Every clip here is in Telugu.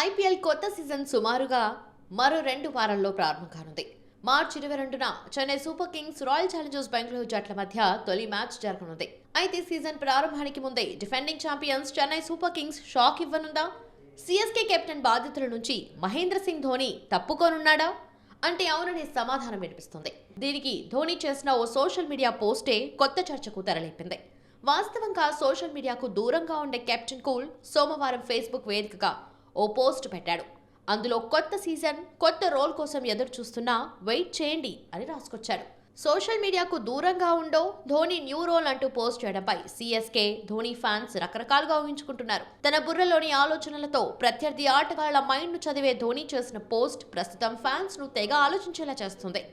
ఐపీఎల్ కొత్త సీజన్ సుమారుగా మరో 2 వారాల్లో ప్రారంభం కానుంది. మార్చి 22న Chennai super kings royal challengers Bengaluru జట్ల మధ్య తొలి మ్యాచ్ జరగనుంది. అయితే సీజన్ ప్రారంభానికి ముందే defending champions Chennai super kings shock ఇవ్వనుందా? సీఎస్కే కెప్టెన్ బాధ్యతల నుంచి మహేంద్ర సింగ్ ధోని తప్పుకోనున్నాడా అంటే అవుననే సమాధానం వినిపిస్తుంది. దీనికి ధోని చేసిన ఓ సోషల్ మీడియా పోస్టే కొత్త చర్చకు తెరలేపింది. వాస్తవంగా సోషల్ మీడియాకు దూరంగా ఉండే కెప్టెన్ కూల్ సోమవారం ఫేస్బుక్ వేదికగా ఓ పోస్ట్ పెట్టాడు. అందులో కొత్త సీజన్ కొత్త రోల్ కోసం ఎదురు చూస్తున్నా వెయిట్ చేయండి అని రాసుకొచ్చాడు. సోషల్ మీడియాకు దూరంగా ఉండో ధోని న్యూ రోల్ అంటూ పోస్ట్ చేయడంపై సీఎస్కే ధోని ఫ్యాన్స్ రకరకాలుగా ఊహించుకుంటున్నారు. తన బుర్రలోని ఆలోచనలతో ప్రత్యర్థి ఆటగాళ్ల మైండ్ ను చదివే ధోని చేసిన పోస్ట్ ప్రస్తుతం ఫ్యాన్స్ ను తెగ ఆలోచించేలా చేస్తుంది.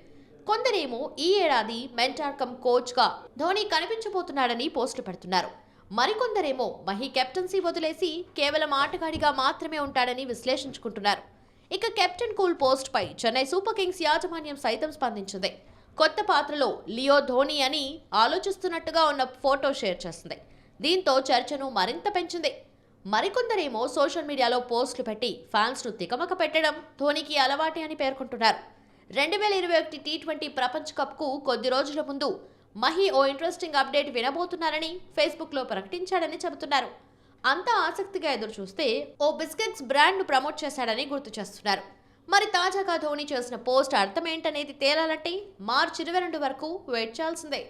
కొందరేమో ఈ ఏడాది మెంటార్ కమ్ కోచ్ గా ధోని కనిపించబోతున్నాడని పోస్టు పెడుతున్నారు. మరికొందరేమో మహీ కెప్టెన్సీ వదిలేసి కేవలం ఆటగాడిగా మాత్రమే ఉంటాడని విశ్లేషించుకుంటున్నారు. ఇక కెప్టెన్ కూల్ పోస్ట్ పై చెన్నై సూపర్ కింగ్స్ యాజమాన్యం సైతం స్పందించింది. కొత్త పాత్రలో లియో ధోని అని ఆలోచిస్తున్నట్టుగా ఉన్న ఫోటో షేర్ చేసింది. దీంతో చర్చను మరింత పెంచింది. మరికొందరేమో సోషల్ మీడియాలో పోస్టులు పెట్టి ఫ్యాన్స్ ను తికమక పెట్టడం ధోనికి అలవాటే అని పేర్కొంటున్నారు. 2021 టీ20 ప్రపంచ కప్ కు కొద్ది రోజుల ముందు మహీ ఓ ఇంట్రెస్టింగ్ అప్డేట్ వినబోతున్నారని ఫేస్బుక్ లో ప్రకటించాడని చెబుతున్నారు. అంతా ఆసక్తిగా ఎదురు చూస్తే ఓ బిస్కెట్స్ బ్రాండ్ ను ప్రమోట్ చేశాడని గుర్తు చేస్తున్నారు. మరి తాజాగా ధోని చేసిన పోస్ట్ అర్థం ఏంటనేది తేలాలంటే మార్చి 22 వరకు వెయిట్ చేయాల్సిందే.